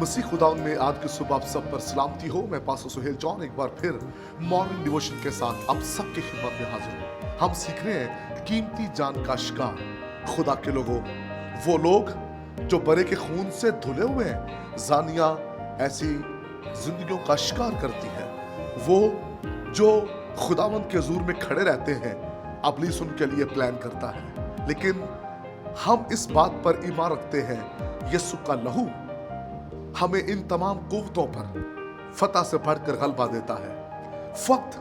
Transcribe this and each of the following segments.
मसीह खुदावन में आज की सुबह आप सब पर सलामती हो। मैं पास्टर सुहेल जॉन एक बार फिर मॉर्निंग डिवोशन के साथ आप सबकी खिदमत में हाजिर हूँ। हम सीख रहे हैं कीमती जान का शिकार। खुदा के लोगों, वो लोग जो बरे के खून से धुले हुए हैं, जानिया ऐसी जिंदगियों का शिकार करती है। वो जो खुदावन के हुजूर में खड़े रहते हैं, इब्लीस उनके लिए प्लान करता है, लेकिन हम इस बात पर ईमान रखते हैं यीशु का लहू हमें इन तमाम कुव्वतों पर फतह से बढ़कर गलबा देता है। फक्त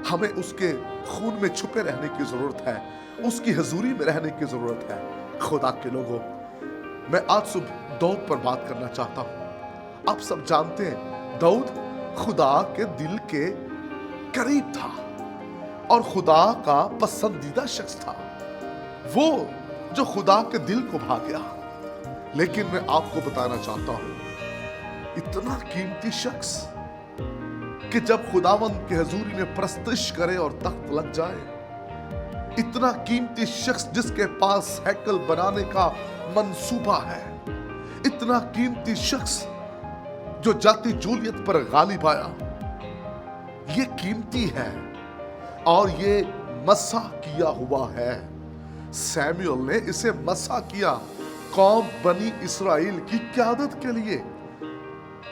हमें उसके खून में छुपे रहने की जरूरत है, उसकी हजूरी में रहने की जरूरत है। खुदा के लोगों, मैं आज सुबह दाऊद पर बात करना चाहता हूं। आप सब जानते हैं दाऊद खुदा के दिल के करीब था और खुदा का पसंदीदा शख्स था, वो जो खुदा के दिल को भा गया। लेकिन मैं आपको बताना चाहता हूं, इतना कीमती शख्स कि जब खुदावंद के हजूरी में प्रस्तश करे और तख्त लग जाए, इतना कीमती शख्स जिसके पास हैकल बनाने का मंसूबा है, इतना कीमती शख्स जो जाति जूलियत पर गालिब आया, ये कीमती है और ये मसा किया हुआ है। सैमुअल ने इसे मसा किया कौम बनी इस्राएल की क़यादत के लिए।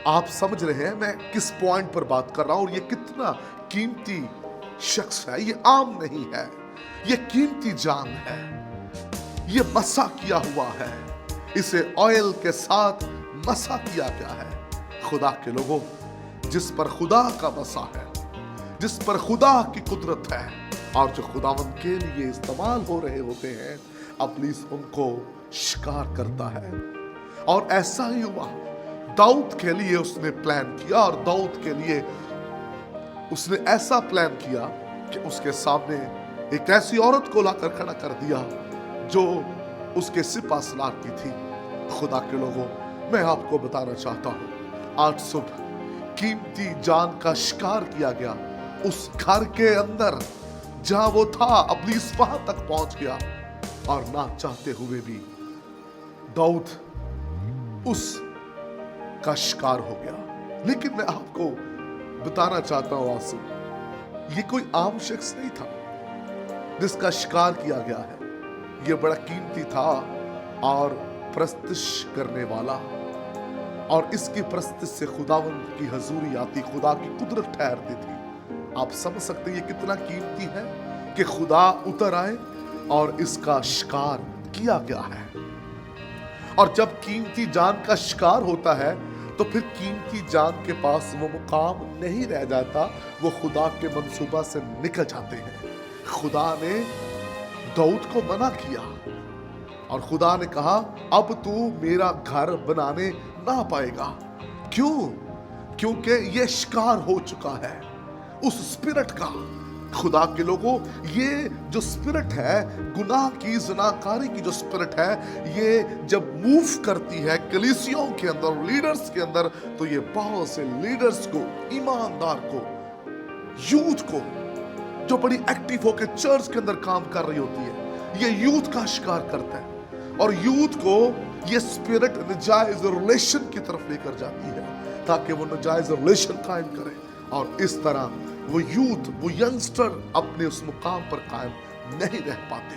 आप समझ रहे हैं मैं किस पॉइंट पर बात कर रहा हूं और ये कितना कीमती शख्स है। ये आम नहीं है, ये कीमती जान है, ये मसा किया हुआ है, इसे ऑयल के साथ मसा किया गया है। खुदा के लोगों, जिस पर खुदा का मसा है, जिस पर खुदा की कुदरत है और जो खुदावंद के लिए इस्तेमाल हो रहे होते हैं, इब्लीस उनको शिकार करता है। और ऐसा ही हुआ, दाऊद के लिए उसने प्लान किया और दाऊद के लिए उसने ऐसा प्लान किया कि उसके सामने एक ऐसी औरत को लाकर खड़ा कर दिया जो उसके सिपा सलार की थी। खुदा के लोगों, मैं आपको बताना चाहता हूं, आज सुबह कीमती जान का शिकार किया गया। उस घर के अंदर जहां वो था, इब्लीस वहां तक पहुंच गया और ना चाहते हुए भी दाऊद उस का शिकार हो गया। लेकिन मैं आपको बताना चाहता हूं आंसू, ये कोई आम शख्स नहीं था जिसका शिकार किया गया है। ये बड़ा कीमती था और प्रस्तश करने वाला, और इसकी प्रस्तश से खुदावंद की हजूरी आती, खुदा की कुदरत ठहरती थी। आप समझ सकते हैं ये कितना कीमती है कि खुदा उतर आए और इसका शिकार किया गया है। और जब कीमती जान का शिकार होता है तो फिर कीमती जान के पास वो मुकाम नहीं रह जाता, वो खुदा के मंसूबा से निकल जाते हैं। खुदा ने दाऊद को मना किया और खुदा ने कहा, अब तू मेरा घर बनाने ना पाएगा। क्यों? क्योंकि ये शिकार हो चुका है उस स्पिरिट का। खुदा के लोगों, ये जो स्पिरिट है, गुनाह की, ज़नाकारी की जो स्पिरिट है, ये जब मूव करती है कलीसियों के अंदर, लीडर्स के अंदर, तो ये बहुत से लीडर्स को, ईमानदार को, यूथ को, जो बड़ी एक्टिव होकर चर्च के अंदर काम कर रही होती है, ये यूथ का शिकार करता है और यूथ को ये स्पिरिट नजायज रिलेशन की तरफ लेकर जाती है ताकि वो नजायज रिलेशन कायम करे। और इस तरह वो यूथ, वो यंगस्टर अपने उस मुकाम पर कायम नहीं रह पाते।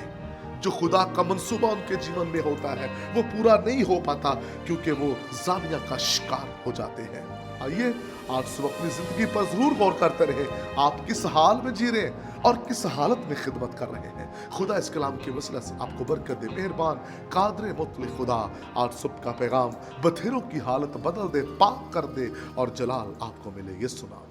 जो खुदा का मंसूबा उनके जीवन में होता है वो पूरा नहीं हो पाता, क्योंकि वो जानिया का शिकार हो जाते हैं। आइए आज सुबह अपनी जिंदगी पर जरूर गौर करते रहे, आप किस हाल में जी रहे हैं और किस हालत में खिदमत कर रहे हैं। खुदा इस कलाम के वसीले से आपको बरकत दे। मेहरबान कादर मुतलक खुदा आज सुबह का पैगाम बथेरों की हालत बदल दे, पाक कर दे और जलाल आपको मिले। ये सुना।